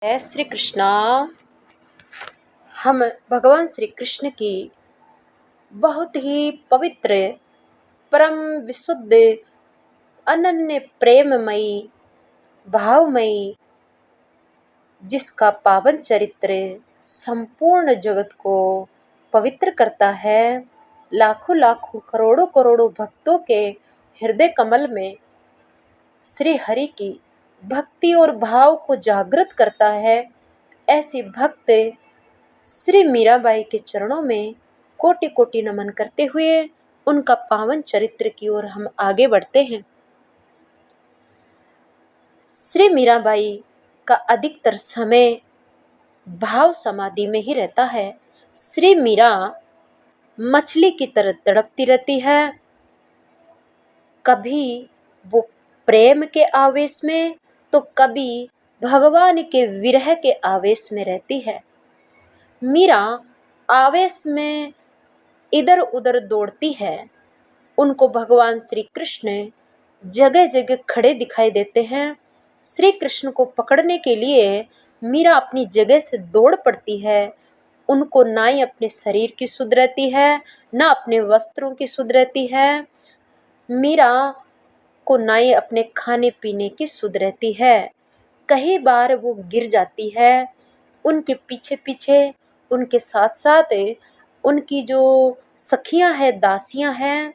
जय श्री कृष्णा। हम भगवान श्री कृष्ण की बहुत ही पवित्र, परम विशुद्ध, अनन्य प्रेममयी, भावमयी, जिसका पावन चरित्र संपूर्ण जगत को पवित्र करता है, लाखों लाखों करोड़ों करोड़ों भक्तों के हृदय कमल में श्री हरि की भक्ति और भाव को जागृत करता है। ऐसे भक्त श्री मीराबाई के चरणों में कोटि कोटि नमन करते हुए उनका पावन चरित्र की ओर हम आगे बढ़ते हैं। श्री मीराबाई का अधिकतर समय भाव समाधि में ही रहता है। श्री मीरा मछली की तरह तड़पती रहती है, कभी वो प्रेम के आवेश में तो कभी भगवान के विरह के आवेश में रहती है। मीरा आवेश में इधर उधर दौड़ती है। उनको भगवान श्री कृष्ण जगह जगह खड़े दिखाई देते हैं। श्री कृष्ण को पकड़ने के लिए मीरा अपनी जगह से दौड़ पड़ती है। उनको ना ही अपने शरीर की सुध रहती है, ना अपने वस्त्रों की सुध रहती है। मीरा को ना ही अपने खाने पीने की सुध रहती है। कई बार वो गिर जाती है। उनके पीछे पीछे, उनके साथ साथ उनकी जो सखियां हैं, दासियां हैं,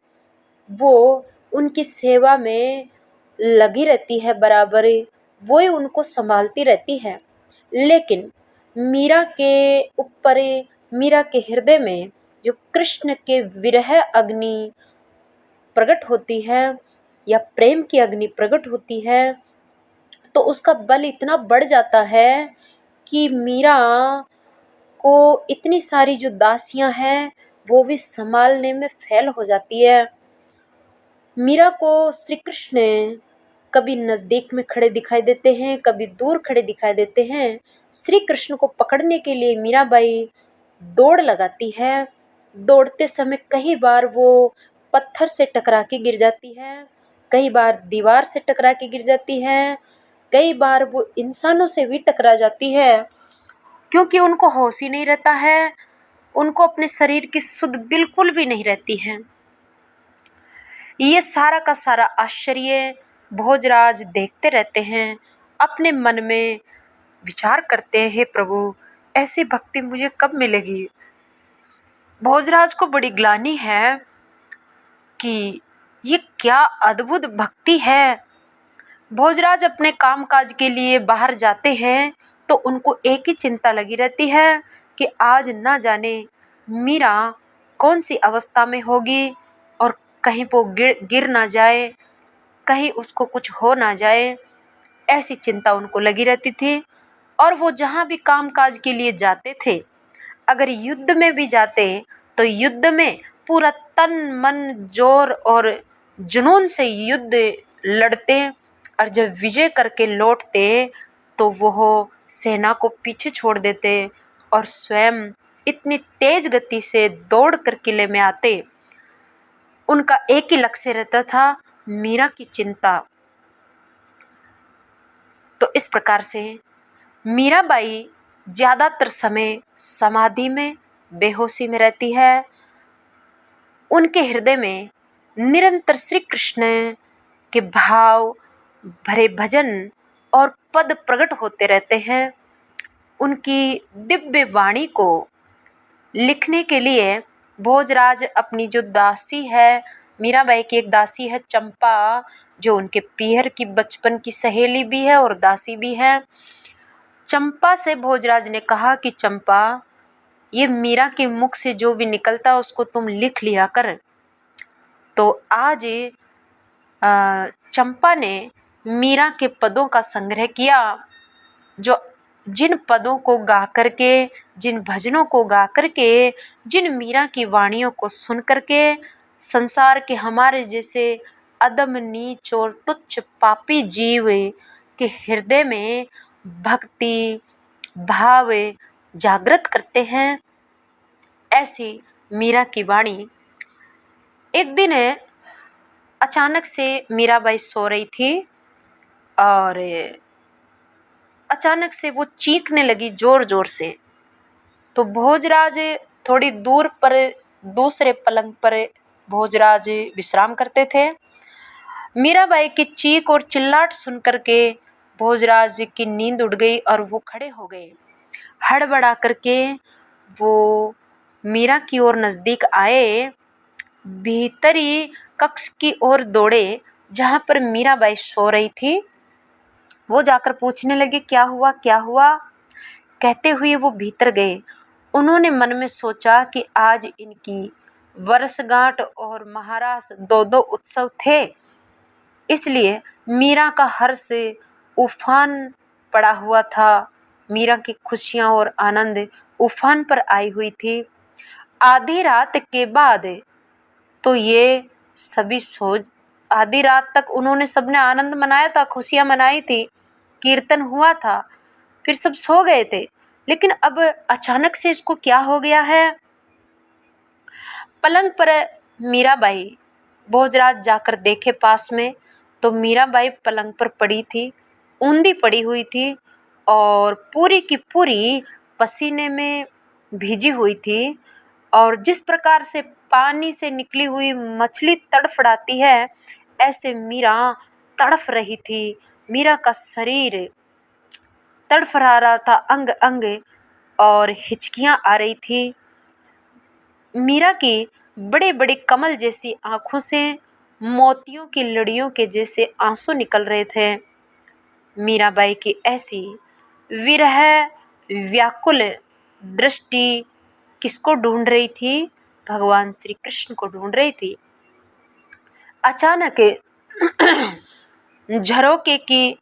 वो उनकी सेवा में लगी रहती है बराबर। वो ही उनको संभालती रहती है। लेकिन मीरा के ऊपर, मीरा के हृदय में जो कृष्ण के विरह अग्नि प्रकट होती है या प्रेम की अग्नि प्रकट होती है, तो उसका बल इतना बढ़ जाता है कि मीरा को इतनी सारी जो दासियां हैं वो भी संभालने में फेल हो जाती है। मीरा को श्री कृष्ण कभी नजदीक में खड़े दिखाई देते हैं, कभी दूर खड़े दिखाई देते हैं। श्री कृष्ण को पकड़ने के लिए मीराबाई दौड़ लगाती है। दौड़ते समय कई बार वो पत्थर से टकरा के गिर जाती है, कई बार दीवार से टकरा के गिर जाती है, कई बार वो इंसानों से भी टकरा जाती है, क्योंकि उनको होश ही नहीं रहता है। उनको अपने शरीर की सुध बिल्कुल भी नहीं रहती है। ये सारा का सारा आश्चर्य भोजराज देखते रहते हैं। अपने मन में विचार करते हैं, हे प्रभु, ऐसी भक्ति मुझे कब मिलेगी। भोजराज को बड़ी ग्लानि है कि ये क्या अद्भुत भक्ति है। भोजराज अपने कामकाज के लिए बाहर जाते हैं तो उनको एक ही चिंता लगी रहती है कि आज ना जाने मीरा कौन सी अवस्था में होगी और कहीं वो गिर ना जाए, कहीं उसको कुछ हो ना जाए। ऐसी चिंता उनको लगी रहती थी। और वो जहाँ भी कामकाज के लिए जाते थे, अगर युद्ध में भी जाते तो युद्ध में पूरा तन मन जोर और जुनून से युद्ध लड़ते, और जब विजय करके लौटते तो वो सेना को पीछे छोड़ देते और स्वयं इतनी तेज गति से दौड़ कर किले में आते। उनका एक ही लक्ष्य रहता था, मीरा की चिंता। तो इस प्रकार से मीराबाई ज्यादातर समय समाधि में, बेहोशी में रहती है। उनके हृदय में निरंतर श्री कृष्ण के भाव भरे भजन और पद प्रकट होते रहते हैं। उनकी दिव्य वाणी को लिखने के लिए भोजराज अपनी जो दासी है, मीराबाई की एक दासी है चंपा, जो उनके पीहर की बचपन की सहेली भी है और दासी भी है। चंपा से भोजराज ने कहा कि चंपा, ये मीरा के मुख से जो भी निकलता उसको तुम लिख लिया कर। तो आज चंपा ने मीरा के पदों का संग्रह किया, जो जिन पदों को गा करके, जिन भजनों को गा करके, जिन मीरा की वाणियों को सुन करके संसार के हमारे जैसे अदम, नीच और तुच्छ पापी जीव के हृदय में भक्ति भाव जागृत करते हैं, ऐसी मीरा की वाणी। एक दिन अचानक से मीराबाई सो रही थी और अचानक से वो चीखने लगी जोर जोर से। तो भोजराज थोड़ी दूर पर दूसरे पलंग पर भोजराज विश्राम करते थे। मीराबाई की चीख और चिल्लाहट सुन करके भोजराज की नींद उड़ गई और वो खड़े हो गए। हड़बड़ा करके वो मीरा की ओर नजदीक आए, भीतरी कक्ष की ओर दौड़े जहां पर मीराबाई सो रही थी। वो जाकर पूछने लगे, क्या हुआ क्या हुआ? कहते हुए वो भीतर गए। उन्होंने मन में सोचा कि आज इनकी वर्षगांठ और महारास दो दो उत्सव थे, इसलिए मीरा का हर्ष उफान पड़ा हुआ था। मीरा की खुशियां और आनंद उफान पर आई हुई थी। आधी रात के बाद तो ये सभी सो आधी रात तक उन्होंने सबने आनंद मनाया था, खुशियां मनाई थी, कीर्तन हुआ था, फिर सब सो गए थे। लेकिन अब अचानक से इसको क्या हो गया है? पलंग पर मीराबाई भोजराज जाकर देखे पास में, तो मीराबाई पलंग पर पड़ी थी, ऊंधी पड़ी हुई थी और पूरी की पूरी पसीने में भीजी हुई थी। और जिस प्रकार से पानी से निकली हुई मछली तड़फड़ाती है, ऐसे मीरा तड़फ रही थी। मीरा का शरीर तड़फड़ा रहा था अंग अंग और हिचकियां आ रही थी। मीरा की बड़े बड़े कमल जैसी आंखों से मोतियों की लड़ियों के जैसे आंसू निकल रहे थे। मीराबाई की ऐसी विरह व्याकुल दृष्टि किसको ढूंढ रही थी? भगवान श्री कृष्ण को ढूंढ रही थी। अचानक झरोके की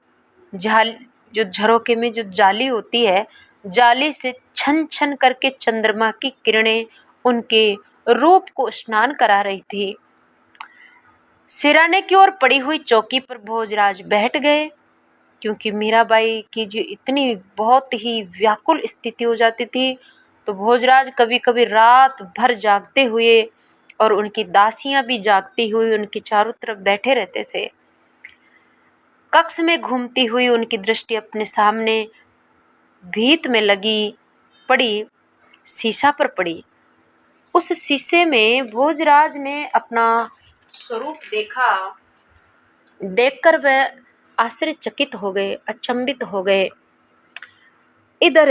जाल जो झरोके में जो जाली होती है, जाली से छन छन करके चंद्रमा की किरणें उनके रूप को स्नान करा रही थी। सिराने की ओर पड़ी हुई चौकी पर भोजराज बैठ गए, क्योंकि मीराबाई की जो इतनी बहुत ही व्याकुल स्थिति हो जाती थी, तो भोजराज कभी कभी रात भर जागते हुए और उनकी दासियां भी जागती हुई उनकी चारों तरफ बैठे रहते थे। कक्ष में घूमती हुई उनकी दृष्टि अपने सामने भीत में लगी पड़ी शीशा पर पड़ी। उस शीशे में भोजराज ने अपना स्वरूप देखा। देखकर वह आश्चर्यचकित हो गए, अचंभित हो गए। इधर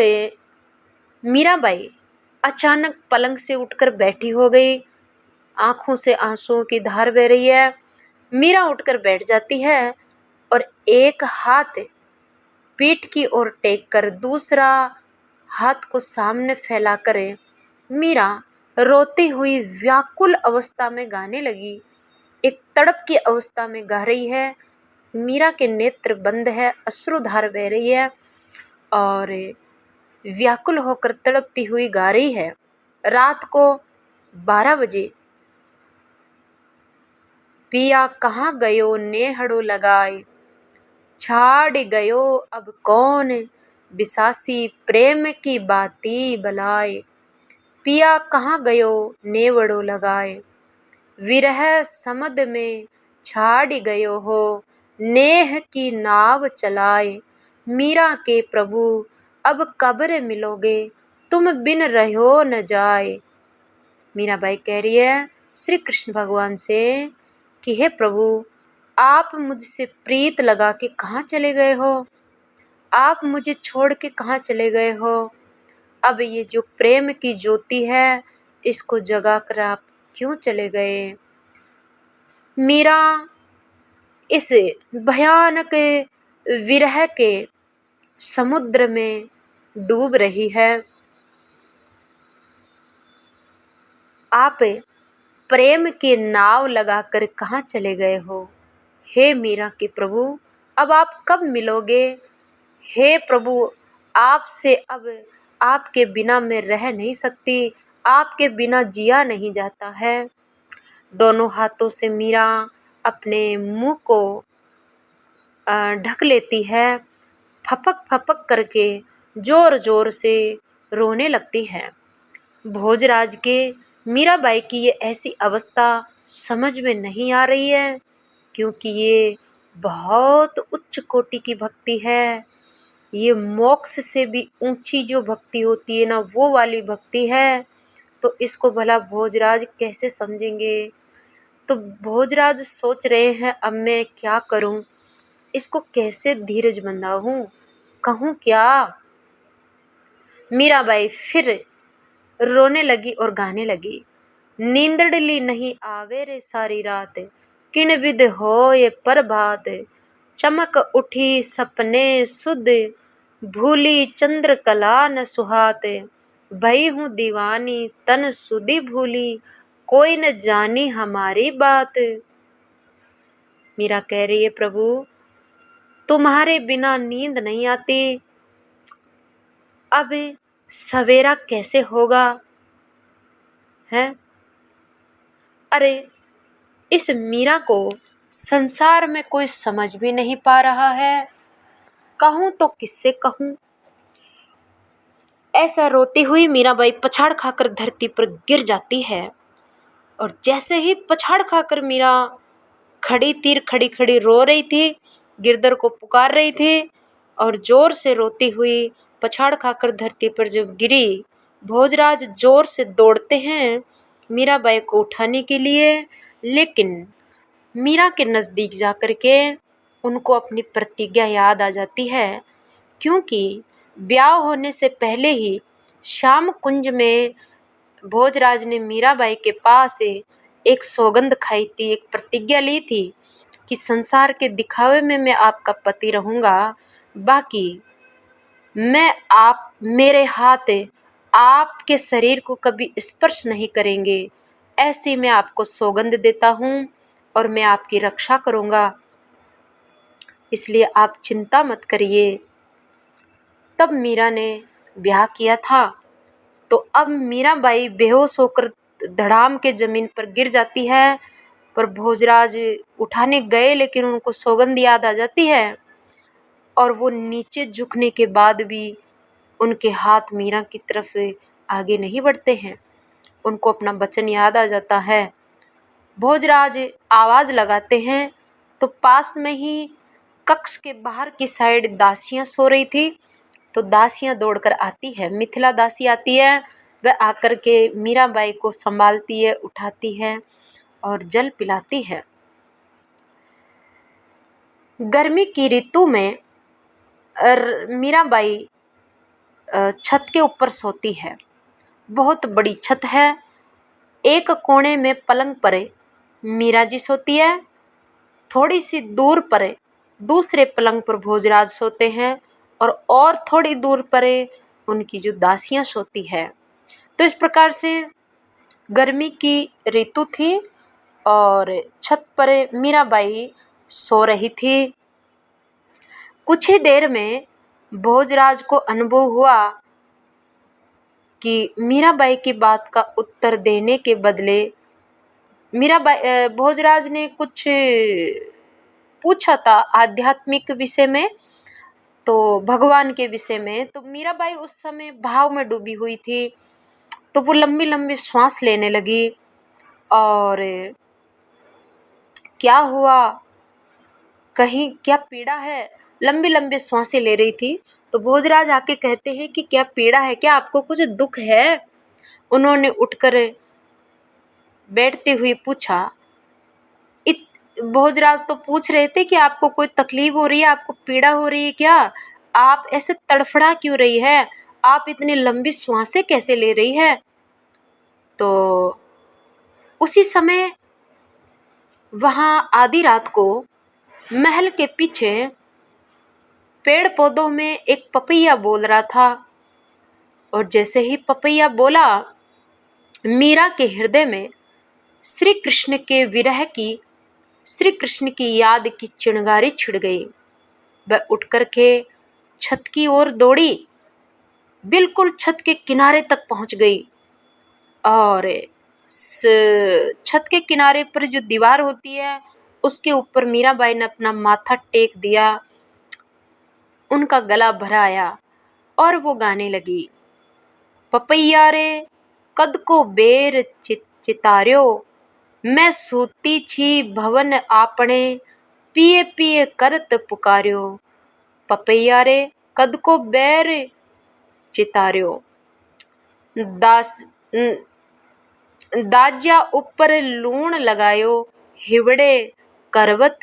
मीराबाई अचानक पलंग से उठकर बैठी हो गई, आंखों से आंसुओं की धार बह रही है। मीरा उठकर बैठ जाती है और एक हाथ पीठ की ओर टेक कर दूसरा हाथ को सामने फैलाकर मीरा रोती हुई व्याकुल अवस्था में गाने लगी। एक तड़प की अवस्था में गा रही है। मीरा के नेत्र बंद है, अश्रुधार बह रही है और व्याकुल होकर तड़पती हुई गा रही है। रात को 12 बजे पिया कहाँ गयो नेहड़ो लगाए, छाड़ गयो अब कौन बिसासी प्रेम की बाती बलाए। पिया कहाँ गयो नेवड़ो लगाए, विरह समद में छाड़ गयो हो, नेह की नाव चलाए। मीरा के प्रभु अब कब्र मिलोगे, तुम बिन रहो न जाए। मीराबाई कह रही है श्री कृष्ण भगवान से कि हे प्रभु, आप मुझसे प्रीत लगा के कहाँ चले गए हो? आप मुझे छोड़ के कहाँ चले गए हो? अब ये जो प्रेम की ज्योति है, इसको जगा कर आप क्यों चले गए? मीरा इस भयानक विरह के समुद्र में डूब रही है। आप प्रेम के नाव लगाकर कहाँ चले गए हो? हे मीरा के प्रभु, अब आप कब मिलोगे? हे प्रभु, आपसे अब आपके बिना मैं रह नहीं सकती, आपके बिना जिया नहीं जाता है। दोनों हाथों से मीरा अपने मुंह को ढक लेती है, फपक फपक करके जोर जोर से रोने लगती है। भोजराज के मीराबाई की ये ऐसी अवस्था समझ में नहीं आ रही है, क्योंकि ये बहुत उच्च कोटि की भक्ति है। ये मोक्ष से भी ऊंची जो भक्ति होती है ना, वो वाली भक्ति है। तो इसको भला भोजराज कैसे समझेंगे। तो भोजराज सोच रहे हैं अब मैं क्या करूं, इसको कैसे धीरज बंधाऊं, कहूं क्या। मीराबाई फिर रोने लगी और गाने लगी। नींदड़ली नहीं आवे रे सारी रात, किण विध होए प्रभात, चमक उठी सपने सुध, भूली चंद्र कला न सुहात, भई हूँ दीवानी तन सुधि भूली, कोई न जानी हमारी बात। मीरा कह रही है प्रभु तुम्हारे बिना नींद नहीं आती, अब सवेरा कैसे होगा है। अरे इस मीरा को संसार में कोई समझ भी नहीं पा रहा है, कहूं तो किससे कहूं। ऐसा रोती हुई मीराबाई पछाड़ खाकर धरती पर गिर जाती है। और जैसे ही पछाड़ खाकर मीरा खड़ी तीर खड़ी खड़ी रो रही थी, गिरधर को पुकार रही थी और जोर से रोती हुई पछाड़ खाकर धरती पर जब गिरी, भोजराज जोर से दौड़ते हैं मीराबाई को उठाने के लिए, लेकिन मीरा के नज़दीक जाकर के उनको अपनी प्रतिज्ञा याद आ जाती है। क्योंकि ब्याह होने से पहले ही श्याम कुंज में भोजराज ने मीराबाई के पास एक सौगंध खाई थी, एक प्रतिज्ञा ली थी कि संसार के दिखावे में मैं आपका पति रहूंगा, बाकी मैं आप मेरे हाथ आपके शरीर को कभी स्पर्श नहीं करेंगे, ऐसी मैं आपको सौगंध देता हूँ और मैं आपकी रक्षा करूँगा, इसलिए आप चिंता मत करिए। तब मीरा ने ब्याह किया था। तो अब मीराबाई बेहोश होकर धड़ाम के ज़मीन पर गिर जाती है, पर भोजराज उठाने गए लेकिन उनको सौगंध याद आ जाती है और वो नीचे झुकने के बाद भी उनके हाथ मीरा की तरफ आगे नहीं बढ़ते हैं, उनको अपना वचन याद आ जाता है। भोजराज आवाज़ लगाते हैं तो पास में ही कक्ष के बाहर की साइड दासियां सो रही थी। तो दासियां दौड़कर आती है, मिथिला दासी आती है, वह आकर के मीराबाई को संभालती है, उठाती है और जल पिलाती है। गर्मी की ऋतु में मीराबाई छत के ऊपर सोती है। बहुत बड़ी छत है। एक कोने में पलंग पर मीरा जी सोती है, थोड़ी सी दूर पर दूसरे पलंग पर भोजराज सोते हैं और थोड़ी दूर पर उनकी जो दासियां सोती है। तो इस प्रकार से गर्मी की ऋतु थी और छत पर मीराबाई सो रही थी। कुछ ही देर में भोजराज को अनुभव हुआ कि मीराबाई की बात का उत्तर देने के बदले भोजराज ने कुछ पूछा था आध्यात्मिक विषय में, तो भगवान के विषय में। तो मीराबाई उस समय भाव में डूबी हुई थी, तो वो लंबी लंबी श्वास लेने लगी और क्या हुआ, कहीं क्या पीड़ा है, लंबी लंबी श्वासें ले रही थी। तो भोजराज आके कहते हैं कि क्या पीड़ा है, क्या आपको कुछ दुख है। उन्होंने उठकर बैठते हुए पूछा। भोजराज तो पूछ रहे थे कि आपको कोई तकलीफ हो रही है, आपको पीड़ा हो रही है क्या, आप ऐसे तड़फड़ा क्यों रही है, आप इतनी लंबी श्वासें कैसे ले रही है। तो उसी समय वहां आधी रात को महल के पीछे पेड़ पौधों में एक पपैया बोल रहा था और जैसे ही पपैया बोला, मीरा के हृदय में श्री कृष्ण के विरह की, श्री कृष्ण की याद की चिंगारी छिड़ गई। वह उठ करके छत की ओर दौड़ी, बिल्कुल छत के किनारे तक पहुंच गई और छत के किनारे पर जो दीवार होती है उसके ऊपर मीराबाई ने अपना माथा टेक दिया, उनका गला भराया और वो गाने लगी। पपैया रे कद को बेर चितार्यो, मैं सूती छी भवन आपने, पिए पिए करत पुकार्यो। पपैया रे कद को बैर चितार्यो, दास दाज्या ऊपर लूण लगायो, हिवड़े करवत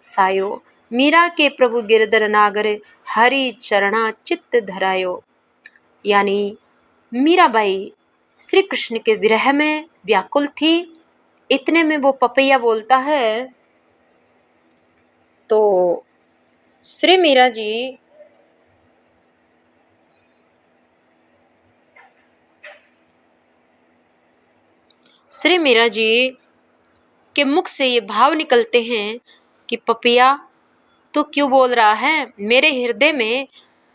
सायो। मीरा के प्रभु गिरधर नागर, हरि चरणा चित्त धरायो। यानी मीराबाई श्री कृष्ण के विरह में व्याकुल थी। इतने में वो पपैया बोलता है तो श्री मीरा जी के मुख से ये भाव निकलते हैं कि पपैया तू क्यों बोल रहा है? मेरे हृदय में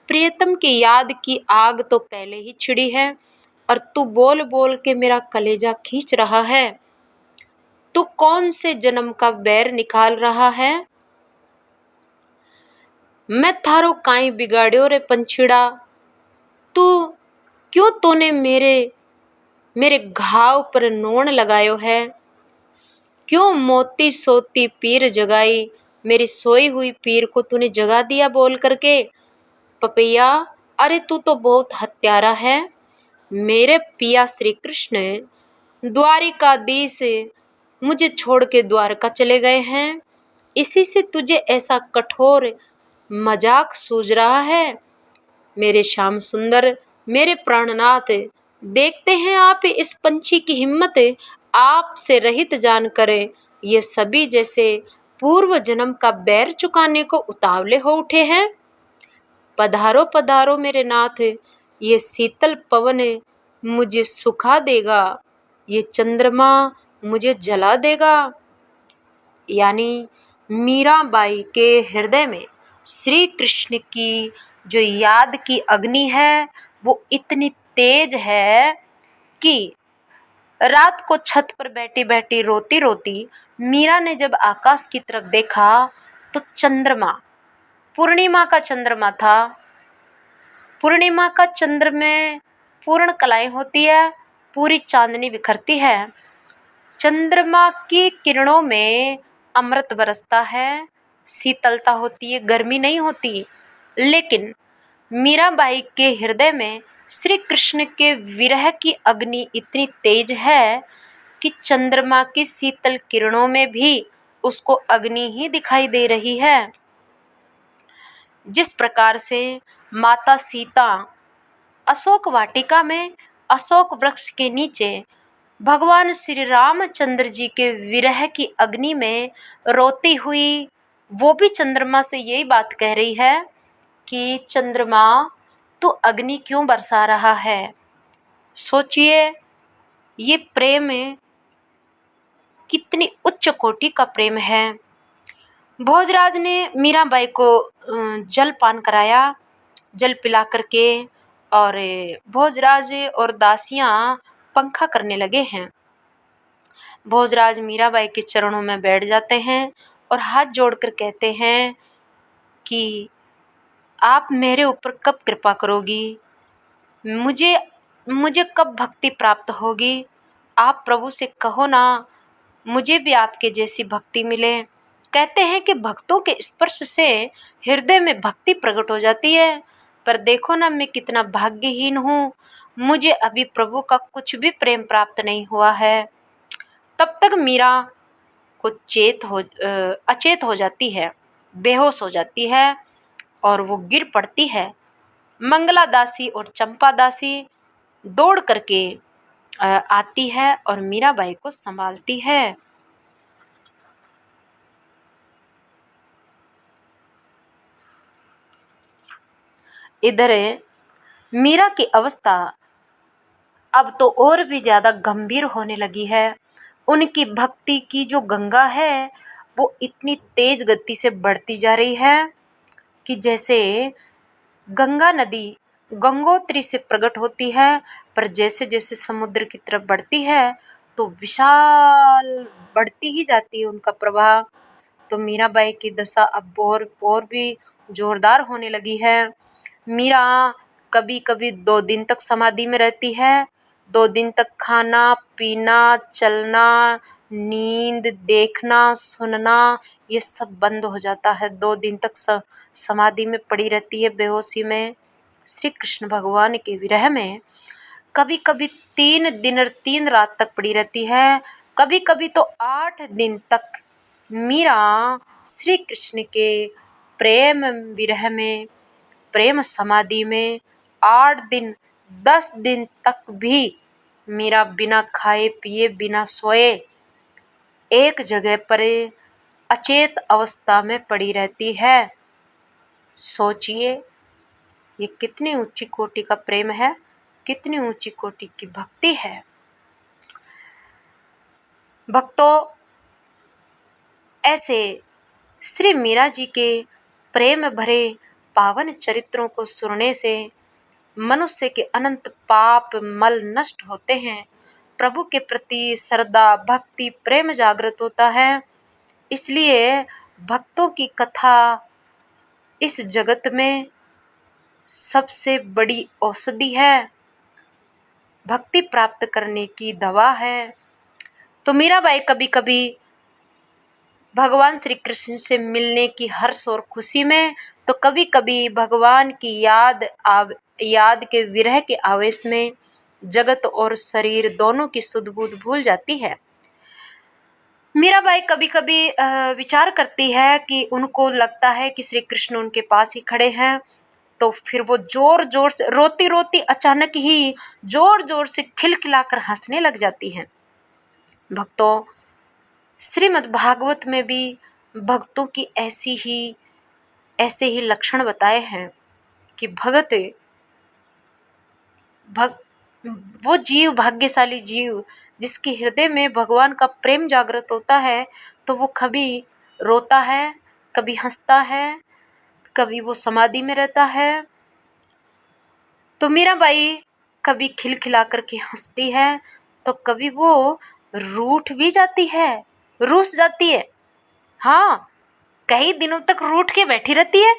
प्रियतम की याद की आग तो पहले ही छिड़ी है और तू बोल बोल के मेरा कलेजा खींच रहा है। तू कौन से जन्म का बैर निकाल रहा है? मैं थारो काई बिगाड़ियो रे पंछीड़ा, तूने मेरे घाव पर नोन लगायो है। क्यों मोती सोती पीर जगाई, मेरी सोई हुई पीर को तूने जगा दिया बोल करके। पपैया अरे तू तो बहुत हत्यारा है। मेरे पिया श्री कृष्ण द्वारिकाधीश मुझे छोड़ के द्वारका चले गए हैं, इसी से तुझे ऐसा कठोर मजाक सूझ रहा है। मेरे श्याम सुंदर, मेरे प्राणनाथ, देखते हैं आप इस पंछी की हिम्मत, आपसे रहित जानकर ये सभी जैसे पूर्व जन्म का बैर चुकाने को उतावले हो उठे हैं। पधारो पधारो मेरे नाथ, ये शीतल पवन मुझे सुखा देगा, ये चंद्रमा मुझे जला देगा। यानी मीराबाई के हृदय में श्री कृष्ण की जो याद की अग्नि है वो इतनी तेज है कि रात को छत पर बैठी बैठी रोती रोती मीरा ने जब आकाश की तरफ देखा तो चंद्रमा, पूर्णिमा का चंद्रमा था। पूर्णिमा का चंद्र में पूर्ण कलाएं होती है, पूरी चांदनी बिखरती है। चंद्रमा की किरणों में अमृत बरसता है, शीतलता होती है, गर्मी नहीं होती। लेकिन मीराबाई के हृदय में श्री कृष्ण के विरह की अग्नि इतनी तेज है कि चंद्रमा की शीतल किरणों में भी उसको अग्नि ही दिखाई दे रही है। जिस प्रकार से माता सीता अशोक वाटिका में अशोक वृक्ष के नीचे भगवान श्री रामचंद्र जी के विरह की अग्नि में रोती हुई वो भी चंद्रमा से यही बात कह रही है कि चंद्रमा तू अग्नि क्यों बरसा रहा है। सोचिए ये प्रेम कितनी उच्च कोटि का प्रेम है। भोजराज ने मीराबाई को जल पान कराया, जल पिला करके, और भोजराज और दासियां पंखा करने लगे हैं। भोजराज मीराबाई के चरणों में बैठ जाते हैं और हाथ जोड़कर कहते हैं कि आप मेरे ऊपर कब कृपा करोगी, मुझे कब भक्ति प्राप्त होगी। आप प्रभु से कहो ना, मुझे भी आपके जैसी भक्ति मिले। कहते हैं कि भक्तों के स्पर्श से हृदय में भक्ति प्रकट हो जाती है। पर देखो ना मैं कितना भाग्यहीन हूँ, मुझे अभी प्रभु का कुछ भी प्रेम प्राप्त नहीं हुआ है। तब तक मीरा को अचेत हो जाती है, बेहोश हो जाती है और वो गिर पड़ती है। मंगला दासी और चंपा दासी दौड़ करके आती है और मीराबाई को संभालती है। इधर मीरा की अवस्था अब तो और भी ज्यादा गंभीर होने लगी है। उनकी भक्ति की जो गंगा है वो इतनी तेज गति से बढ़ती जा रही है कि जैसे गंगा नदी गंगोत्री से प्रकट होती है, पर जैसे जैसे समुद्र की तरफ बढ़ती है तो विशाल बढ़ती ही जाती है उनका प्रवाह। तो मीराबाई की दशा अब और भी जोरदार होने लगी है। मीरा कभी कभी 2 दिन तक समाधि में रहती है, 2 दिन तक खाना पीना, चलना, नींद, देखना, सुनना ये सब बंद हो जाता है। 2 दिन तक समाधि में पड़ी रहती है, बेहोशी में, श्री कृष्ण भगवान के विरह में। कभी कभी 3 दिन और 3 रात तक पड़ी रहती है, कभी कभी तो 8 दिन तक मीरा श्री कृष्ण के प्रेम विरह में, प्रेम समाधि में 8 दिन 10 दिन तक भी मीरा बिना खाए पिए, बिना सोए एक जगह पर अचेत अवस्था में पड़ी रहती है। सोचिए ये कितनी ऊंची कोटि का प्रेम है, कितनी ऊंची कोटि की भक्ति है। भक्तों, ऐसे श्री मीरा जी के प्रेम भरे पावन चरित्रों को सुनने से मनुष्य के अनंत पाप मल नष्ट होते हैं, प्रभु के प्रति श्रद्धा भक्ति प्रेम जागृत होता है। इसलिए भक्तों की कथा इस जगत में सबसे बड़ी औषधि है, भक्ति प्राप्त करने की दवा है। तो मीराबाई कभी कभी भगवान श्री कृष्ण से मिलने की हर्ष और खुशी में, तो कभी कभी भगवान की याद के विरह के आवेश में जगत और शरीर दोनों की सुध बुध भूल जाती है। मीराबाई कभी कभी विचार करती है कि उनको लगता है कि श्री कृष्ण उनके पास ही खड़े हैं, तो फिर वो जोर जोर से रोती रोती अचानक ही जोर जोर से खिलखिलाकर हंसने लग जाती हैं। भक्तों, श्रीमद् भागवत में भी भक्तों की ऐसे ही लक्षण बताए हैं कि वो जीव, भाग्यशाली जीव जिसके हृदय में भगवान का प्रेम जागृत होता है, तो वो कभी रोता है, कभी हंसता है, कभी वो समाधि में रहता है। तो मीराबाई कभी खिलखिला करके हंसती है, तो कभी वो रूठ भी जाती है, रूठ जाती है। हाँ, कई दिनों तक रूठ के बैठी रहती है।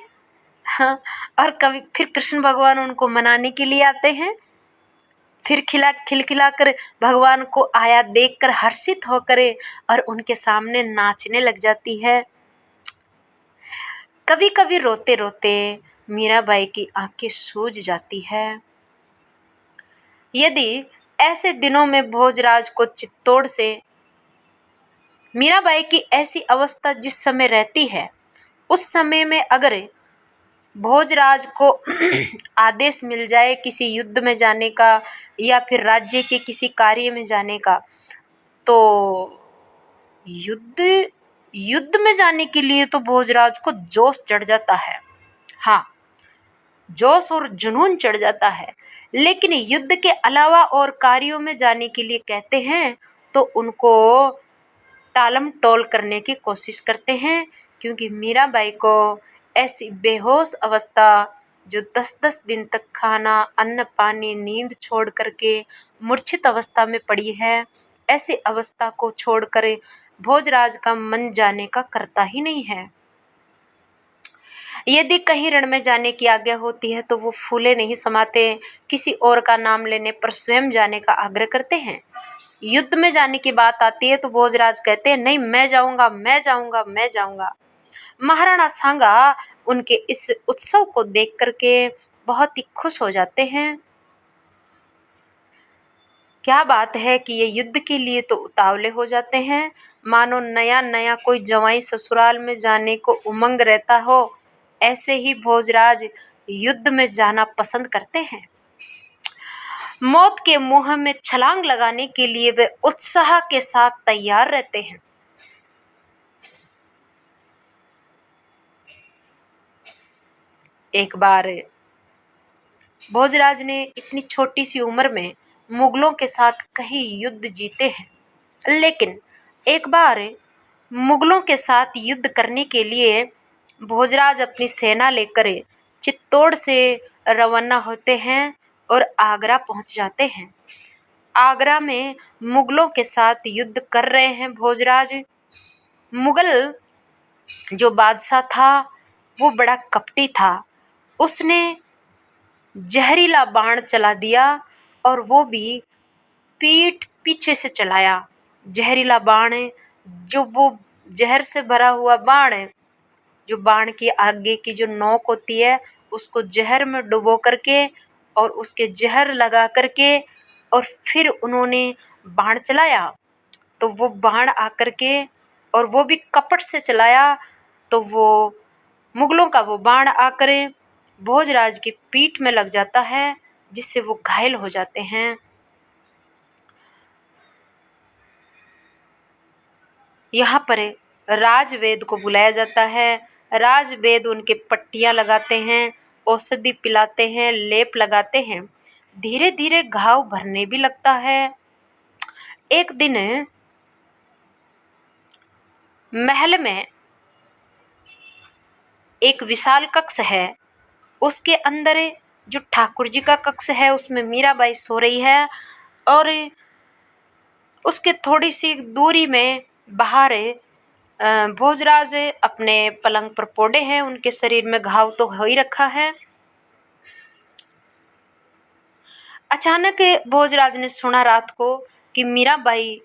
हाँ, और कभी फिर कृष्ण भगवान उनको मनाने के लिए आते हैं, फिर खिलखिला कर भगवान को आया देखकर हर्षित होकर और उनके सामने नाचने लग जाती है। कभी कभी रोते रोते मीराबाई की आंखें सूज जाती है। यदि ऐसे दिनों में भोजराज को चित्तौड़ से मीराबाई की ऐसी अवस्था जिस समय रहती है, उस समय में अगर भोजराज को आदेश मिल जाए किसी युद्ध में जाने का या फिर राज्य के किसी कार्य में जाने का, तो युद्ध में जाने के लिए तो भोजराज को जोश चढ़ जाता है। हाँ, जोश और जुनून चढ़ जाता है। लेकिन युद्ध के अलावा और कार्यों में जाने के लिए कहते हैं तो उनको टालम टोल करने की कोशिश करते हैं, क्योंकि मीराबाई को ऐसी बेहोश अवस्था जो 10-10 दिन तक खाना अन्न पानी नींद छोड़ करके मूर्छित अवस्था में पड़ी है, ऐसी अवस्था को छोड़कर भोजराज का मन जाने का करता ही नहीं है। यदि कहीं रण में जाने की आज्ञा होती है तो वो फूले नहीं समाते, किसी और का नाम लेने पर स्वयं जाने का आग्रह करते हैं। युद्ध में जाने की बात आती है तो भोजराज कहते हैं नहीं, मैं जाऊंगा मैं जाऊंगा मैं जाऊंगा। महाराणा सांगा उनके इस उत्सव को देख करके बहुत ही खुश हो जाते हैं। क्या बात है कि ये युद्ध के लिए तो उतावले हो जाते हैं, मानो नया नया कोई जवाई ससुराल में जाने को उमंग रहता हो। ऐसे ही भोजराज युद्ध में जाना पसंद करते हैं। मौत के मुंह में छलांग लगाने के लिए वे उत्साह के साथ तैयार रहते हैं। एक बार भोजराज ने इतनी छोटी सी उम्र में मुगलों के साथ कई युद्ध जीते हैं, लेकिन एक बार मुगलों के साथ युद्ध करने के लिए भोजराज अपनी सेना लेकर चित्तौड़ से रवाना होते हैं और आगरा पहुंच जाते हैं। आगरा में मुगलों के साथ युद्ध कर रहे हैं भोजराज। मुगल जो बादशाह था वो बड़ा कपटी था, उसने जहरीला बाण चला दिया और वो भी पीठ पीछे से चलाया। जहरीला बाण, जो वो जहर से भरा हुआ बाण है, जो बाण की आगे की जो नोक होती है उसको जहर में डुबो करके और उसके जहर लगा करके और फिर उन्होंने बाण चलाया। तो वो बाण आकर के, और वो भी कपट से चलाया, तो वो मुगलों का वो बाण आकर भोजराज की पीठ में लग जाता है, जिससे वो घायल हो जाते हैं। यहाँ पर राजवेद को बुलाया जाता है। राजवेद उनके पट्टियाँ लगाते हैं, औषधि पिलाते हैं, लेप लगाते हैं। धीरे धीरे घाव भरने भी लगता है। एक दिन महल में एक विशाल कक्ष है, उसके अंदर जो ठाकुर जी का कक्ष है उसमें मीराबाई सो रही है, और उसके थोड़ी सी दूरी में बाहर भोजराज अपने पलंग पर पौड़े हैं। उनके शरीर में घाव तो हो ही रखा है। अचानक भोजराज ने सुना रात को कि मीराबाई